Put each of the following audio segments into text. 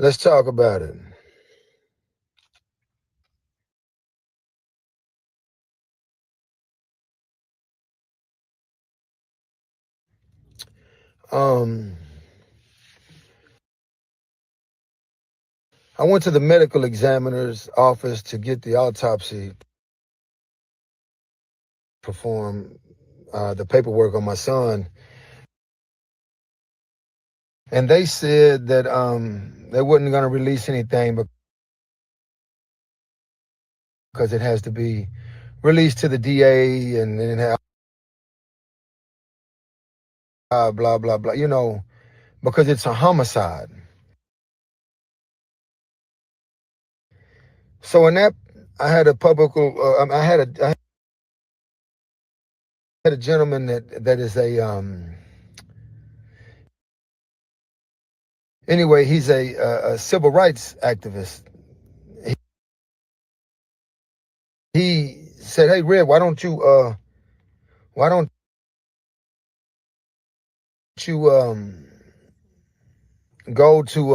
Let's talk about it. Um, I went to the medical examiner's office to get the autopsy performed, the paperwork on my son, and they said that they wasn't going to release anything because it has to be released to the DA and then have blah blah blah. Because it's a homicide. So in that, I had a public. I had a gentleman that is a anyway. He's a civil rights activist. He said, "Hey, Red, why don't you go to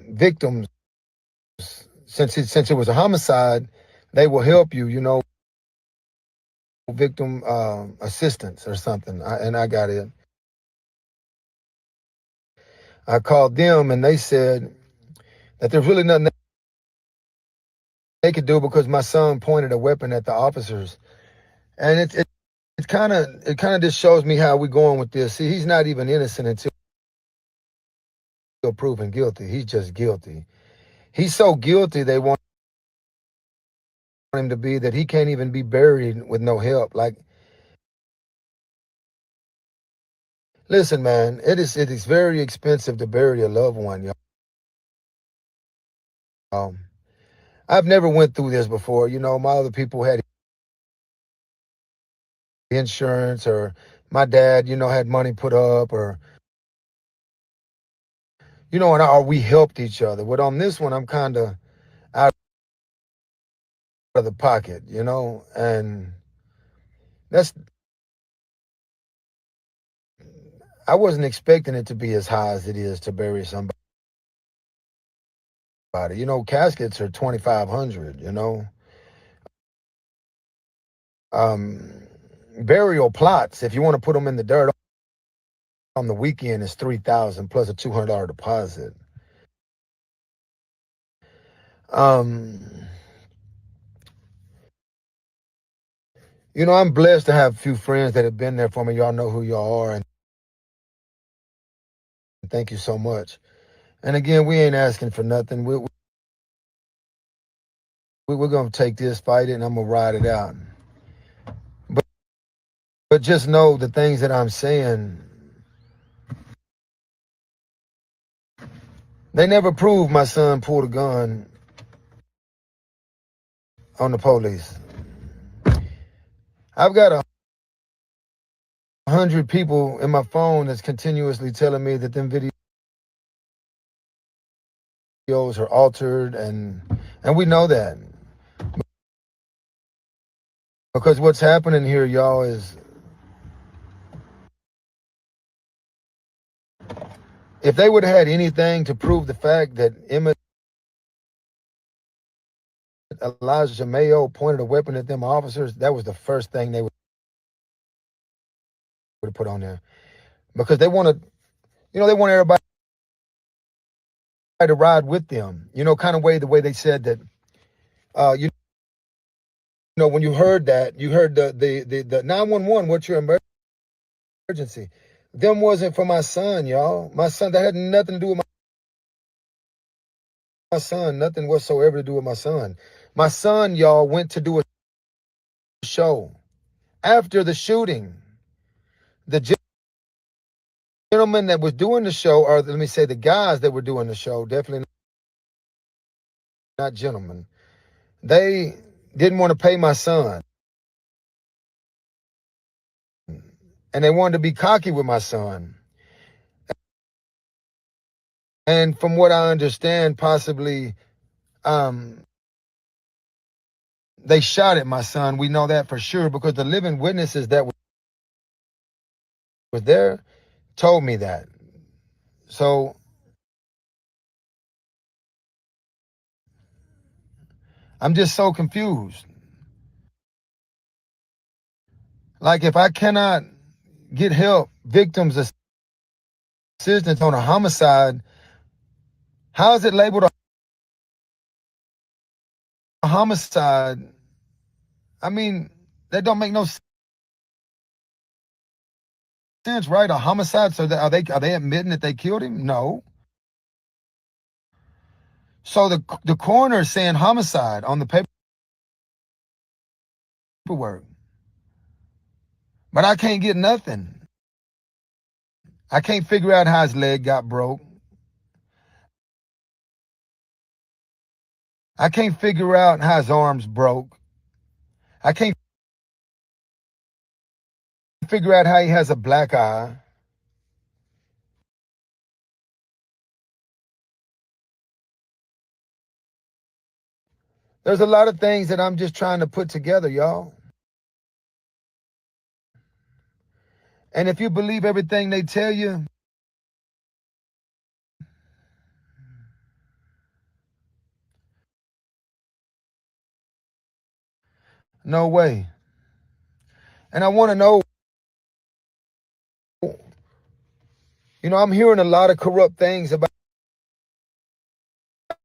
victims since it was a homicide? They will help you, victim assistance or something." And I got it. I called them and they said that there's really nothing they could do because my son pointed a weapon at the officers, and it kind of just shows me how we're going with this. See, he's not even innocent until proven guilty. He's just guilty. He's so guilty they want him to be that he can't even be buried with no help. Like, listen, man, it is very expensive to bury a loved one, y'all. I've never went through this before. My other people had insurance, or my dad, had money put up, or we helped each other. But on this one, I'm kind of out of the pocket, and that's I wasn't expecting it to be as high as it is to bury somebody. Caskets are 2,500. Um, Burial plots, if you want to put them in the dirt on the weekend, is 3,000 plus a $200 deposit. Um, I'm blessed to have a few friends that have been there for me. Y'all know who y'all are, and thank you so much. And again, we ain't asking for nothing. We're gonna take this, fight it, and I'm gonna ride it out. But just know the things that I'm saying, they never proved my son pulled a gun on the police. I've got 100 people in my phone that's continuously telling me that them videos are altered, and we know that. Because what's happening here, y'all, is if they would have had anything to prove the fact that Elijah Mayo pointed a weapon at them officers, that was the first thing they would have put on there. Because they want everybody to ride with them. Kind of the way they said that, when you heard that, you heard the 911, what's your emergency? Them wasn't for my son, y'all. My son, that had nothing to do with my son, nothing whatsoever to do with my son. My son, y'all, went to do a show. After the shooting, the gentleman that was doing the show, or let me say the guys that were doing the show, definitely not gentlemen, they didn't want to pay my son. And they wanted to be cocky with my son. And from what I understand, possibly they shot at my son. We know that for sure because the living witnesses that there told me that. So I'm just so confused. Like, if I cannot get help, victims assistance on a homicide, how is it labeled a homicide? I mean, that don't make no sense, right? A homicide. So are they admitting that they killed him? No. So the coroner is saying homicide on the paperwork, but I can't get nothing. I can't figure out how his leg got broke. I can't figure out how his arms broke. I can't figure out how he has a black eye. There's a lot of things that I'm just trying to put together, y'all. And if you believe everything they tell you, no way. And I want to know, I'm hearing a lot of corrupt things about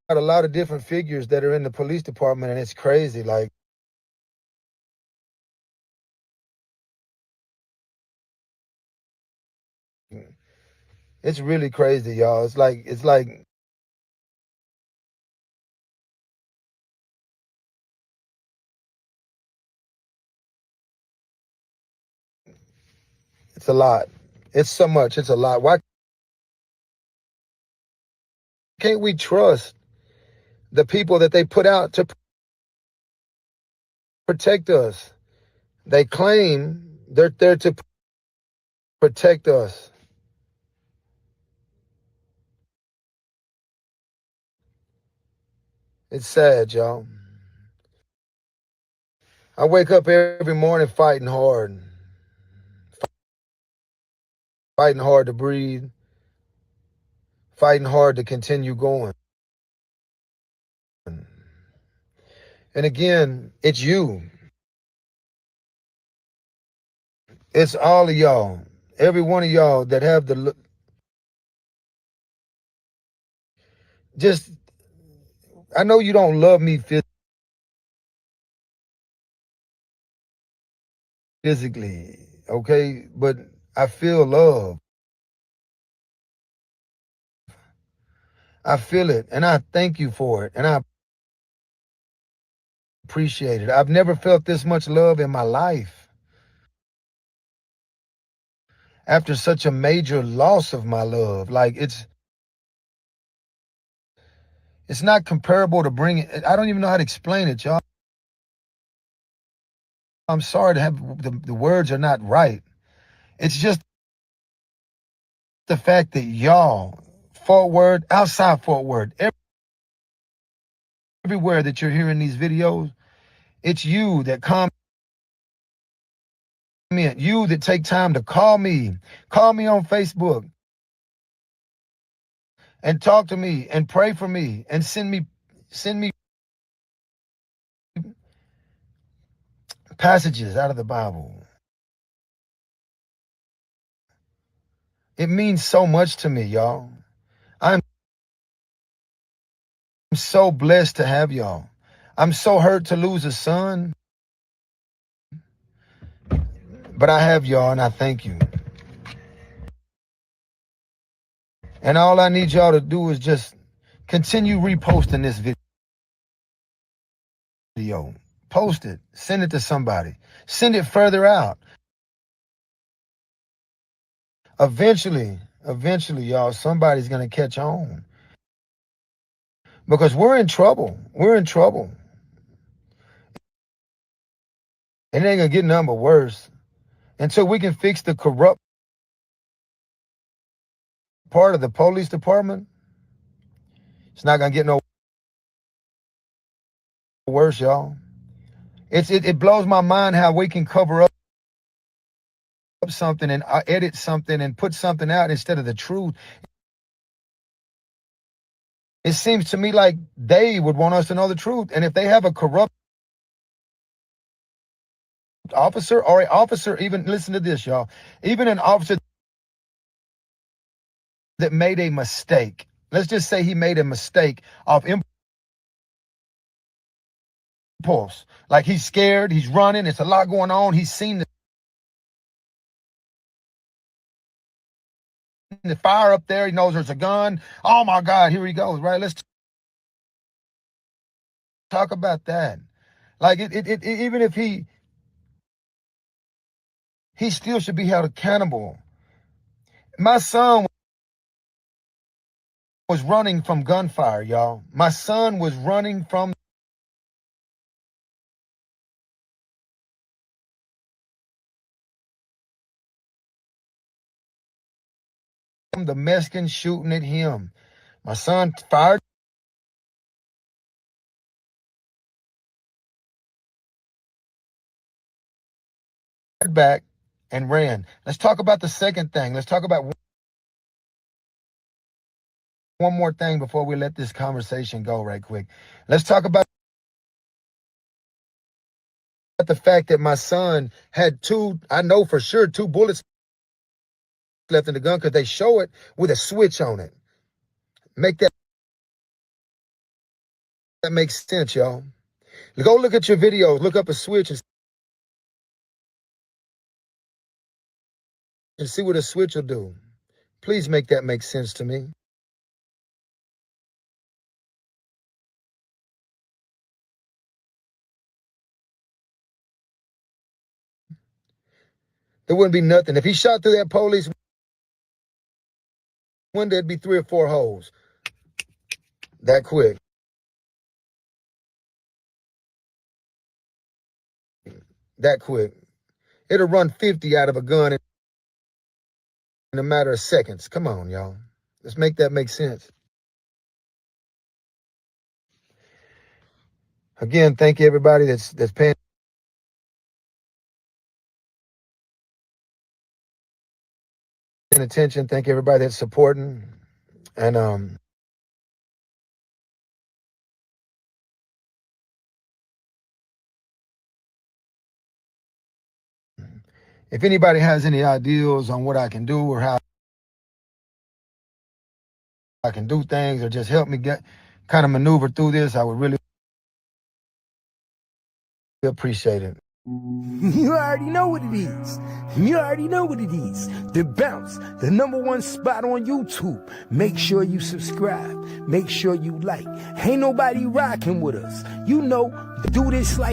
a lot of different figures that are in the police department, and it's crazy. Like, it's really crazy, y'all. It's like it's a lot. It's so much. It's a lot. Why can't we trust the people that they put out to protect us? They claim they're there to protect us. It's sad, y'all. I wake up every morning fighting hard to breathe, fighting hard to continue going. And again, it's you. It's all of y'all. Every one of y'all that have just, I know you don't love me physically, okay? But I feel love. I feel it, and I thank you for it, and I appreciate it. I've never felt this much love in my life after such a major loss of my love. Like, it's not comparable to bring it. I don't even know how to explain it, y'all. I'm sorry to have the words are not right. It's just the fact that y'all, Fort Worth, outside Fort Worth, everywhere that you're hearing these videos, it's you that comment, you that take time to call me on Facebook and talk to me and pray for me and send me passages out of the Bible. It means so much to me, y'all. I'm so blessed to have y'all. I'm so hurt to lose a son, but I have y'all, and I thank you. And all I need y'all to do is just continue reposting this video. Post it. Send it to somebody. Send it further out. Eventually, y'all, somebody's going to catch on. Because we're in trouble. We're in trouble. And it ain't going to get none but worse. Until we can fix the corrupt part of the police department, it's not going to get no worse, y'all. It blows my mind how we can cover up up something and edit something and put something out instead of the truth. It seems to me like they would want us to know the truth. And if they have a corrupt officer, or an officer, even, listen to this, y'all, even an officer that made a mistake, let's just say he made a mistake of impulse, like he's scared, he's running, it's a lot going on, he's seen the fire up there, he knows there's a gun, oh my God, here he goes, right? Let's talk about that. Like even if he still should be held accountable. My son was running from gunfire, y'all. My son was running from the Mexicans shooting at him. My son fired back and ran. Let's talk about the second thing. Let's talk about one more thing before we let this conversation go right quick. Let's talk about the fact that my son had I know for sure, 2 bullets left in the gun, because they show it with a switch on it. That makes sense, y'all. Go look at your videos, look up a switch and see what a switch will do. Please make that make sense to me. There wouldn't be nothing. If he shot through that police window, it'd be 3 or 4 holes. That quick. That quick. It'll run 50 out of a gun in a matter of seconds. Come on, y'all. Let's make that make sense. Again, thank you everybody that's paying attention. Thank you everybody that's supporting. And if anybody has any ideas on what I can do or how I can do things, or just help me get kind of maneuver through this, I would really appreciate it. You already know what it is. You already know what it is. The Bounce, the #1 spot on YouTube. Make sure you subscribe. Make sure you like. Ain't nobody rocking with us. You know, do this like